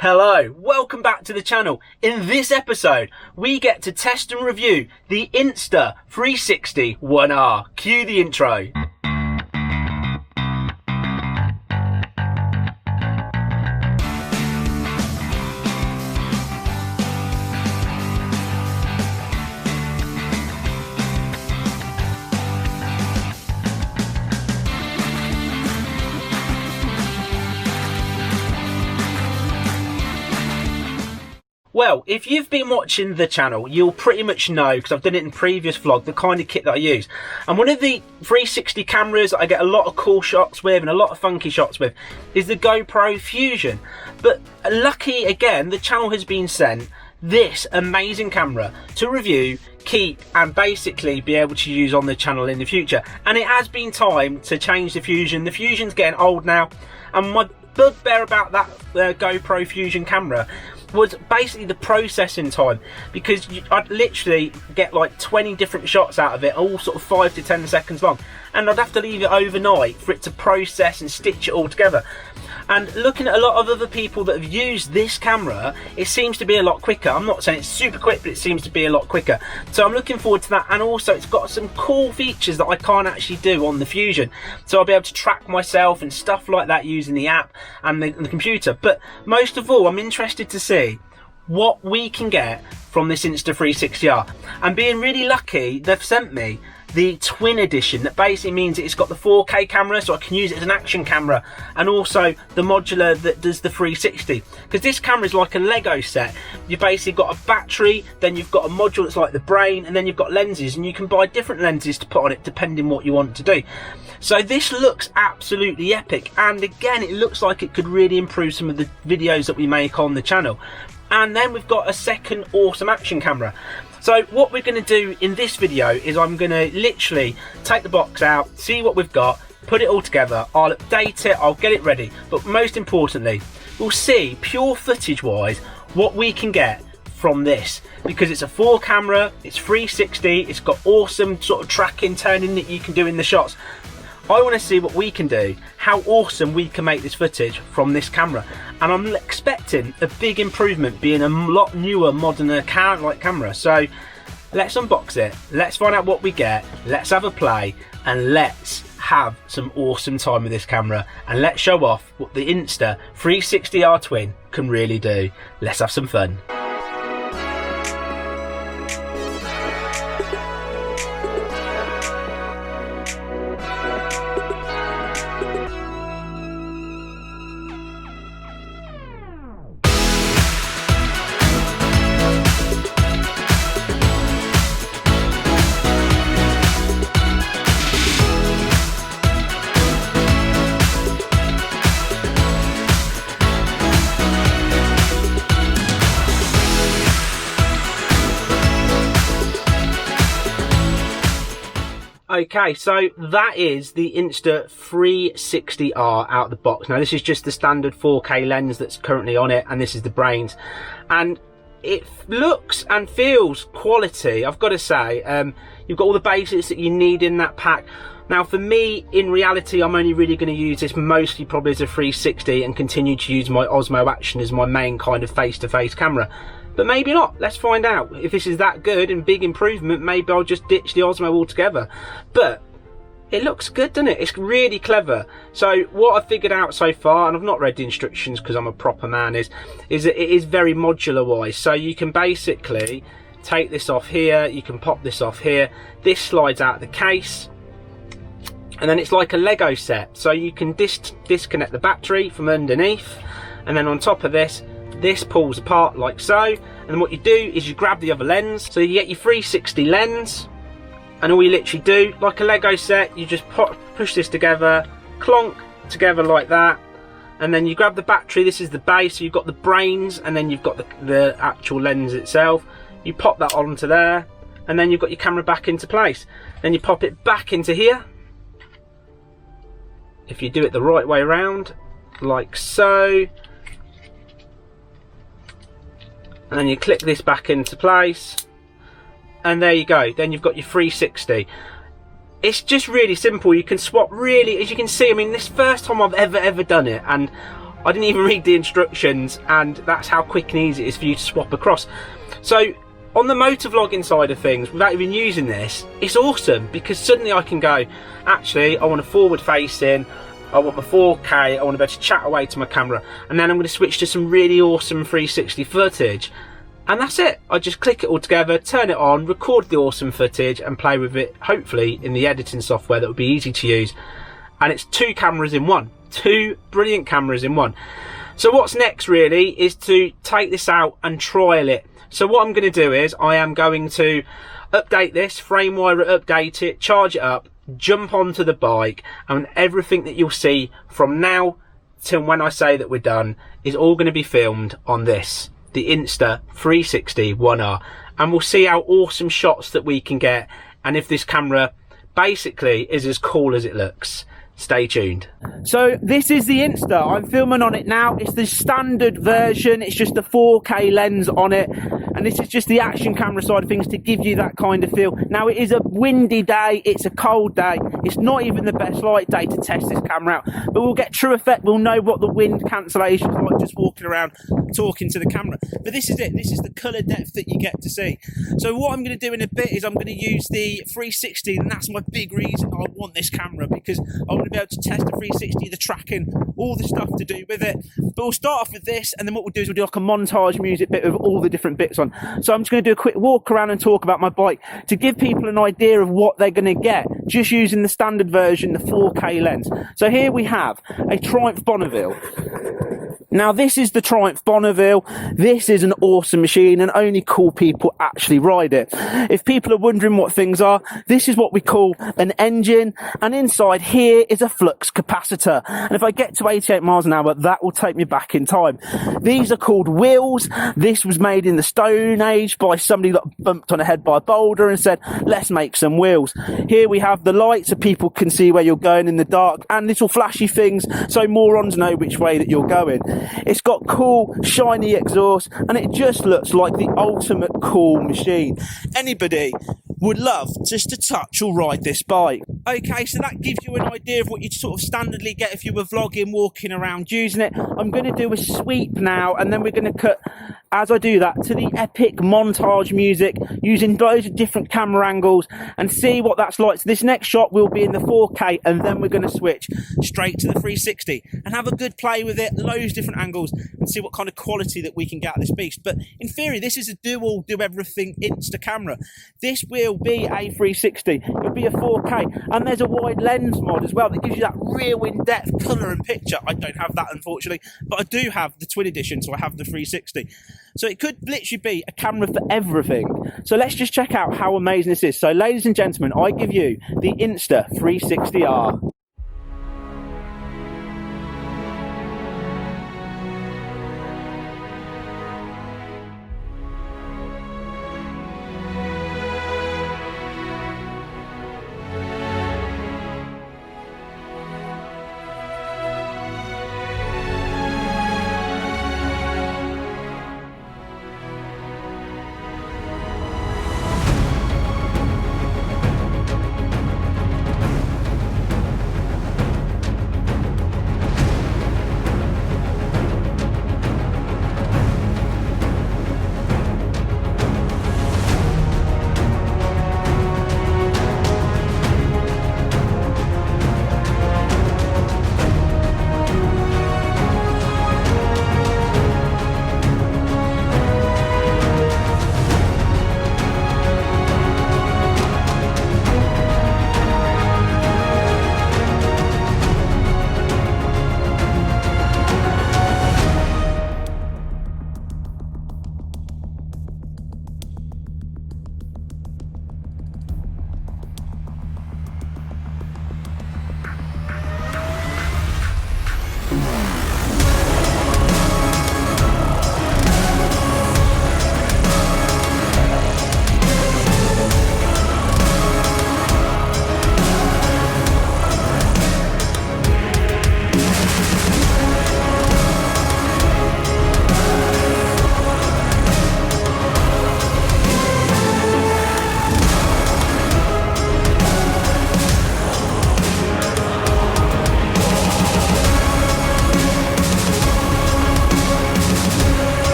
Hello, welcome back to the channel. In this episode, we get to test and review the Insta360 1R. Cue the intro. Well, if you've been watching the channel, you'll pretty much know, because I've done it in previous vlog, the kind of kit that I use. And one of the 360 cameras that I get a lot of cool shots with and a lot of funky shots with is the GoPro Fusion. But lucky again, the channel has been sent this amazing camera to review, keep and basically be able to use on the channel in the future. And it has been time to change the Fusion. The Fusion's getting old now, and my bugbear about that GoPro Fusion camera was basically the processing time, because I'd literally get like 20 different shots out of it, all sort of 5 to 10 seconds long, and I'd have to leave it overnight for it to process and stitch it all together. And looking at a lot of other people that have used this camera, it seems to be a lot quicker. I'm not saying it's super quick, but it seems to be a lot quicker. So I'm looking forward to that. And also it's got some cool features that I can't actually do on the Fusion. So I'll be able to track myself and stuff like that using the app and the computer. But most of all, I'm interested to see what we can get from this Insta360R. And being really lucky, they've sent me the twin edition. That basically means it's got the 4K camera, so I can use it as an action camera, and also the modular that does the 360, because this camera is like a Lego set. You've basically got a battery, then you've got a module that's like the brain, and then you've got lenses, and you can buy different lenses to put on it depending what you want to do. So this looks absolutely epic, and again it looks like it could really improve some of the videos that we make on the channel. And then we've got a second awesome action camera. So what we're going to do in this video is I'm going to literally take the box out, see what we've got, put it all together, I'll update it, I'll get it ready, but most importantly we'll see pure footage wise what we can get from this, because it's a 4 camera, it's 360, it's got awesome sort of tracking, turning that you can do in the shots. I want to see what we can do, how awesome we can make this footage from this camera, and I'm expecting a big improvement, being a lot newer, moderner like camera. So let's unbox it, let's find out what we get, let's have a play, and let's have some awesome time with this camera, and let's show off what the Insta360R Twin can really do. Let's have some fun. Okay, so that is the Insta360R out the box. Now this is just the standard 4K lens that's currently on it, and this is the brains, and it looks and feels quality, I've got to say. You've got all the basics that you need in that pack. Now for me, in reality, I'm only really going to use this mostly probably as a 360 and continue to use my Osmo Action as my main kind of face-to-face camera. But maybe not, let's find out. If this is that good and big improvement, maybe I'll just ditch the Osmo altogether. But it looks good, doesn't it? It's really clever. So what I've figured out so far, and I've not read the instructions because I'm a proper man, is that it is very modular wise. So you can basically take this off here, you can pop this off here, this slides out of the case, and then it's like a Lego set. So you can disconnect the battery from underneath, and then on top of this pulls apart like so, and then what you do is you grab the other lens. So you get your 360 lens, and all you literally do, like a Lego set, you just push this together, clonk together like that, and then you grab the battery. This is the base, so you've got the brains, and then you've got the actual lens itself. You pop that onto there, and then you've got your camera back into place. Then you pop it back into here, if you do it the right way around, like so, and then you click this back into place, and there you go. Then you've got your 360. It's just really simple. You can swap, really, as you can see. I mean, this is the first time I've ever done it, and I didn't even read the instructions, and that's how quick and easy it is for you to swap across. So on the motovlogging side of things, without even using this, it's awesome, because suddenly I can go, actually I want a forward facing, I want my 4K, I want to be able to chat away to my camera, and then I'm going to switch to some really awesome 360 footage. And that's it. I just click it all together, turn it on, record the awesome footage, and play with it, hopefully, in the editing software that will be easy to use. And it's 2 cameras in one. 2 brilliant cameras in one. So what's next, really, is to take this out and trial it. So what I'm going to do is, I am going to update this, frame wire it, update it, charge it up, jump onto the bike, and everything that you'll see from now till when I say that we're done is all going to be filmed on this, the Insta360 1R, and we'll see how awesome shots that we can get, and if this camera basically is as cool as it looks. Stay tuned. So this is the Insta. I'm filming on it now. It's the standard version. It's just the 4K lens on it, and this is just the action camera side of things to give you that kind of feel. Now, it is a windy day, it's a cold day, it's not even the best light day to test this camera out, but we'll get true effect. We'll know what the wind cancellation is like just walking around talking to the camera. But this is it. This is the colour depth that you get to see. So what I'm going to do in a bit is I'm going to use the 360, and that's my big reason I want this camera, because I want to be able to test the 360, the tracking, all the stuff to do with it. But we'll start off with this, and then what we'll do is we'll do like a montage music bit with all the different bits on. So I'm just going to do a quick walk around and talk about my bike to give people an idea of what they're going to get just using the standard version, the 4K lens. So here we have a Triumph Bonneville. Now this is the Triumph Bonneville. This is an awesome machine, and only cool people actually ride it. If people are wondering what things are, this is what we call an engine, and inside here is a flux capacitor. And if I get to 88 miles an hour, that will take me back in time. These are called wheels. This was made in the Stone Age by somebody that bumped on a head by a boulder and said, let's make some wheels. Here we have the lights so people can see where you're going in the dark, and little flashy things so morons know which way that you're going. It's got cool, shiny exhaust, and it just looks like the ultimate cool machine. Anybody would love just to touch or ride this bike. Okay, so that gives you an idea of what you'd sort of standardly get if you were vlogging, walking around using it. I'm going to do a sweep now, and then we're going to cut, as I do that, to the epic montage music using loads of different camera angles and see what that's like. So this next shot will be in the 4K, and then we're going to switch straight to the 360 and have a good play with it, loads of different angles, and see what kind of quality that we can get out of this beast. But in theory, this is a do everything Insta camera. This will be a 360, it'll be a 4K, and there's a wide lens mod as well that gives you that real in-depth colour and picture. I don't have that, unfortunately, but I do have the twin edition, so I have the 360. So it could literally be a camera for everything. So let's just check out how amazing this is. So ladies and gentlemen, I give you the Insta360R.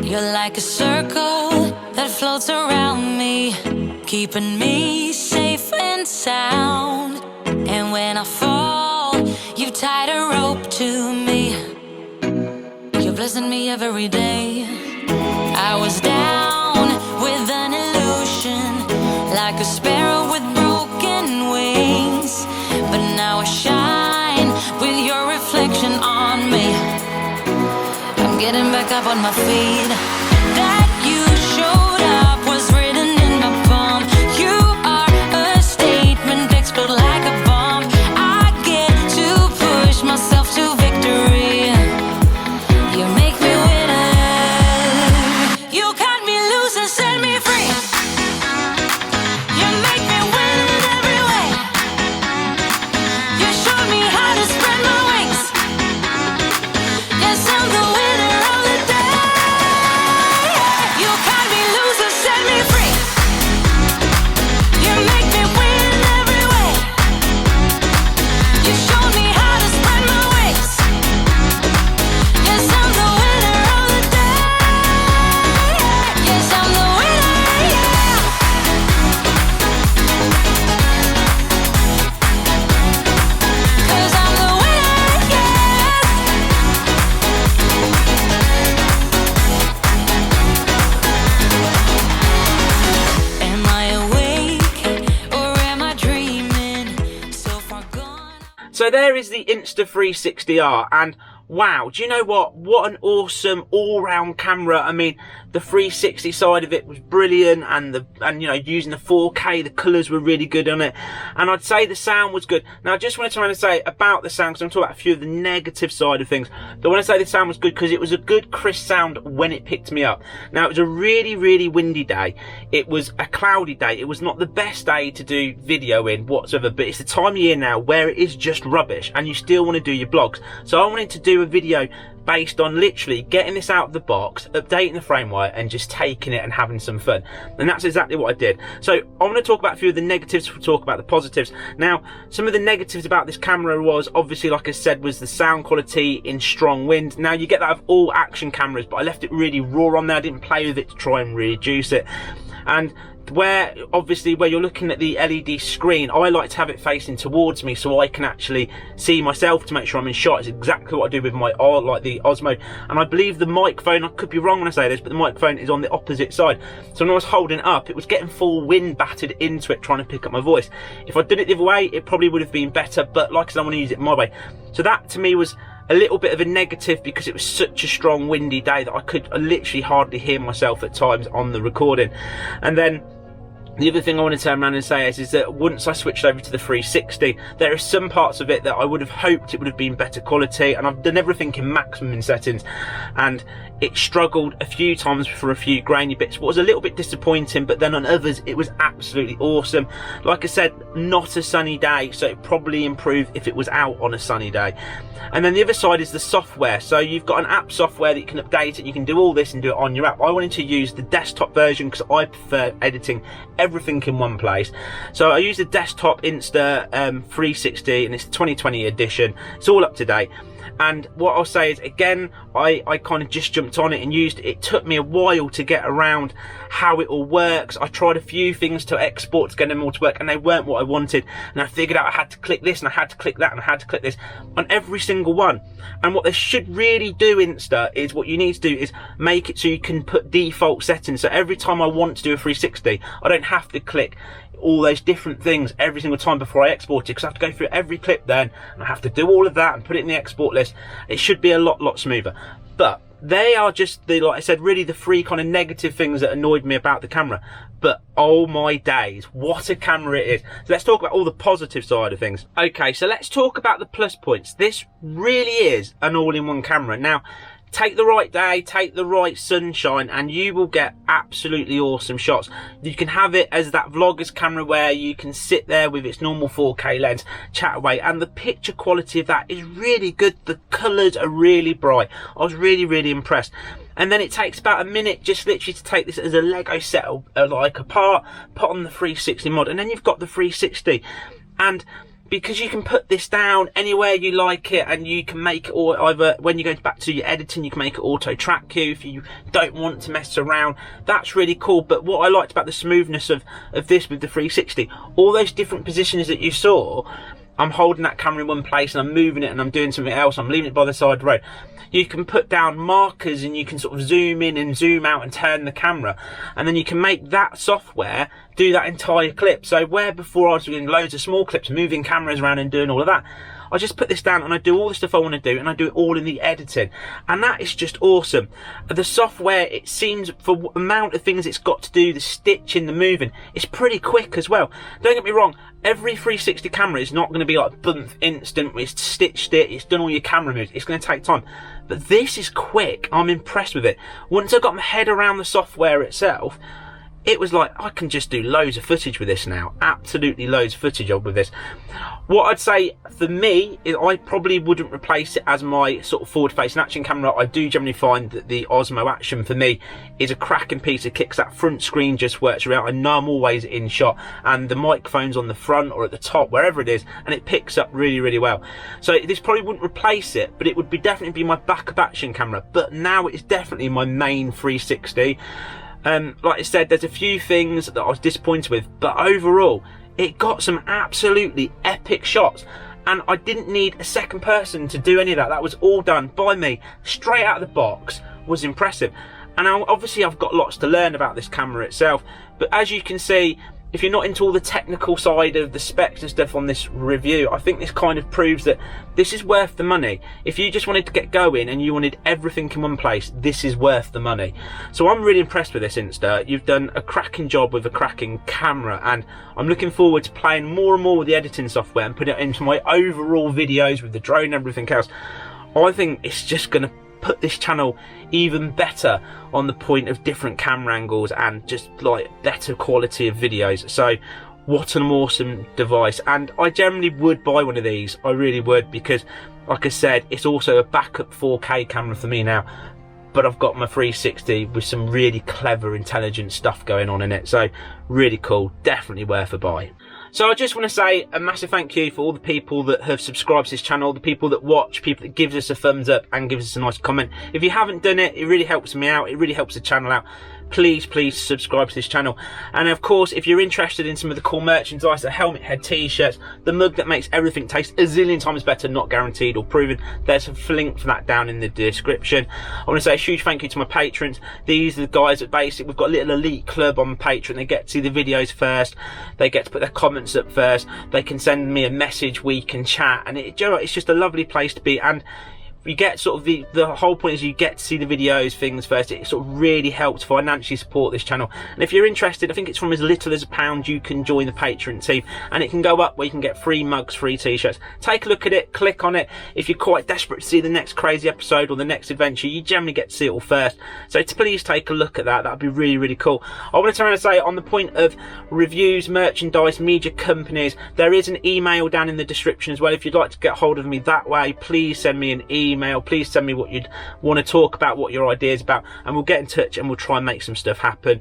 You're like a circle that floats around me, keeping me safe and sound. And when I fall, you've tied a rope to me. You're blessing me every day. I was down with an illusion, like a sparrow with broken wings, but now I shine with your reflection on me. I'm getting back up on my feet. That you showed up was written in my palm. You are a statement, explode like a bomb. I get to push myself to victory. You make me winner. You cut me loose and set me free. You make me win in every way. You showed me how to spread my wings. Yes, I'm the winner of the day. You cut me loose and set me free. You make me win in every way. You showed me how to spread my wings. Yes, I'm the winner of the day. Yes, I'm the winner, yeah. 'Cause I'm the winner, yes. Am I awake or am I dreaming? So far gone. So there is the Insta360R, and wow, do you know what an awesome all-round camera. I mean, the 360 side of it was brilliant, and you know, using the 4K, the colours were really good on it, and I'd say the sound was good. Now I just wanted to say about the sound, because I'm talking about a few of the negative side of things. I want to say the sound was good because it was a good crisp sound when it picked me up. Now it was a really windy day, it was a cloudy day, it was not the best day to do video in whatsoever, but it's the time of year now where it is just rubbish and you still want to do your vlogs. So I wanted to do a video based on literally getting this out of the box, updating the framework, and just taking it and having some fun. And that's exactly what I did. So I want to talk about a few of the negatives, we'll talk about the positives. Now, some of the negatives about this camera was, obviously, like I said, was the sound quality in strong wind. Now, you get that of all action cameras, but I left it really raw on there. I didn't play with it to try and reduce it. And where you're looking at the LED screen, I like to have it facing towards me so I can actually see myself to make sure I'm in shot. It's exactly what I do with my like the Osmo, and I believe the microphone, I could be wrong when I say this, but the microphone is on the opposite side. So when I was holding it up, it was getting full wind battered into it trying to pick up my voice. If I did it the other way, it probably would have been better, but like I said, I want to use it my way. So that to me was a little bit of a negative because it was such a strong windy day that I could literally hardly hear myself at times on the recording. And then the other thing I want to turn around and say is that once I switched over to the 360, there are some parts of it that I would have hoped it would have been better quality, and I've done everything in maximum settings, and it struggled a few times for a few grainy bits, what was a little bit disappointing, but then on others it was absolutely awesome. Like I said, not a sunny day, so it probably improved if it was out on a sunny day. And then the other side is the software. So you've got an app software that you can update it, you can do all this and do it on your app. I wanted to use the desktop version because I prefer editing everything in one place. So I use the desktop Insta360, and it's the 2020 edition. It's all up to date. And what I'll say is, again, I kind of just jumped on it and used it. It took me a while to get around how it all works. I tried a few things to export to get them all to work, and they weren't what I wanted. And I figured out I had to click this, and I had to click that, and I had to click this on every single one. And what they should really do, Insta, is what you need to do is make it so you can put default settings. So every time I want to do a 360, I don't have to click all those different things every single time before I export it, because I have to go through every clip then, and I have to do all of that and put it in the export list. It should be a lot smoother. But they are just the, like I said, really the three kind of negative things that annoyed me about the camera. But oh my days, what a camera it is. So let's talk about all the positive side of things. Okay, so let's talk about the plus points. This really is an all-in-one camera. Now, take the right day, take the right sunshine, and you will get absolutely awesome shots. You can have it as that vlogger's camera where you can sit there with its normal 4K lens, chat away, and the picture quality of that is really good. The colours are really bright. I was really impressed. And then it takes about a minute just literally to take this as a Lego set like apart, put on the 360 mod, and then you've got the 360. And because you can put this down anywhere you like it, and you can make it, or either when you go back to your editing, you can make it auto track you if you don't want to mess around. That's really cool. But what I liked about the smoothness of this with the 360, all those different positions that you saw, I'm holding that camera in one place and I'm moving it and I'm doing something else, I'm leaving it by the side of the road. You can put down markers and you can sort of zoom in and zoom out and turn the camera, and then you can make that software do that entire clip. So where before I was doing loads of small clips, moving cameras around and doing all of that, I just put this down and I do all the stuff I want to do, and I do it all in the editing, and that is just awesome. The software, it seems, for the amount of things it's got to do, the stitching, the moving, it's pretty quick as well. Don't get me wrong, every 360 camera is not going to be like boom, instant, it's stitched it, it's done all your camera moves, it's going to take time. But this is quick. I'm impressed with it. Once I got my head around the software itself, it was like, I can just do loads of footage with this now. Absolutely loads of footage with this. What I'd say for me is I probably wouldn't replace it as my sort of forward-facing action camera. I do generally find that the Osmo Action for me is a cracking piece of kit. That front screen just works around. I know I'm always in shot, and the microphone's on the front or at the top, wherever it is, and it picks up really, really well. So this probably wouldn't replace it, but it would definitely be my backup action camera. But now it's definitely my main 360. Like I said, there's a few things that I was disappointed with, but overall, it got some absolutely epic shots, and I didn't need a second person to do any of that. That was all done by me, straight out of the box. Was impressive. And obviously I've got lots to learn about this camera itself, but as you can see, if you're not into all the technical side of the specs and stuff on this review, I think this kind of proves that this is worth the money. If you just wanted to get going and you wanted everything in one place, this is worth the money. So I'm really impressed with this Insta. You've done a cracking job with a cracking camera, and I'm looking forward to playing more and more with the editing software and putting it into my overall videos with the drone and everything else. I think it's just going to put this channel even better on the point of different camera angles and just like better quality of videos. So what an awesome device, and I generally would buy one of these. I really would, because like I said, it's also a backup 4K camera for me now, but I've got my 360 with some really clever, intelligent stuff going on in it. So really cool, definitely worth a buy. So I just want to say a massive thank you for all the people that have subscribed to this channel, the people that watch, people that gives us a thumbs up and gives us a nice comment. If you haven't done it, it really helps me out, it really helps the channel out. Please subscribe to this channel. And of course, if you're interested in some of the cool merchandise, the helmet head t-shirts, the mug that makes everything taste a zillion times better, not guaranteed or proven, there's a link for that down in the description. I want to say a huge thank you to my patrons. These are the guys at Basic. We've got a little elite club on Patreon. They get to see the videos first, they get to put their comments up first, they can send me a message, we can chat, and you know, it's just a lovely place to be. And you get sort of the whole point is you get to see the videos things first. It sort of really helps financially support this channel. And if you're interested, I think it's from as little as £1, you can join the Patreon team, and it can go up where you can get free mugs, free t-shirts. Take a look at it, click on it. If you're quite desperate to see the next crazy episode or the next adventure, you generally get to see it all first. So please take a look at that. That'd be really, really cool. I want to turn around and say, on the point of reviews, merchandise, media companies, there is an email down in the description as well. If you'd like to get hold of me that way, please send me an email. Please send me what you'd want to talk about, what your ideas about, and we'll get in touch and we'll try and make some stuff happen.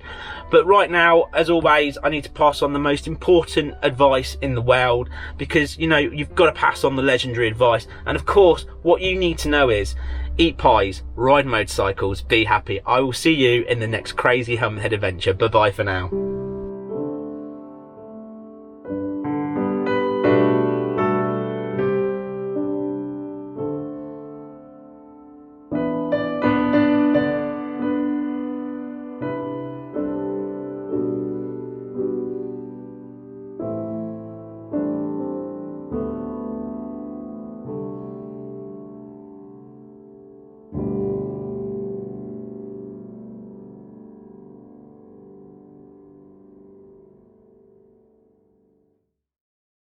But right now, as always, I need to pass on the most important advice in the world, because you know, you've got to pass on the legendary advice. And of course, what you need to know is eat pies, ride motorcycles, be happy. I will see you in the next crazy helmet head adventure. Bye bye for now.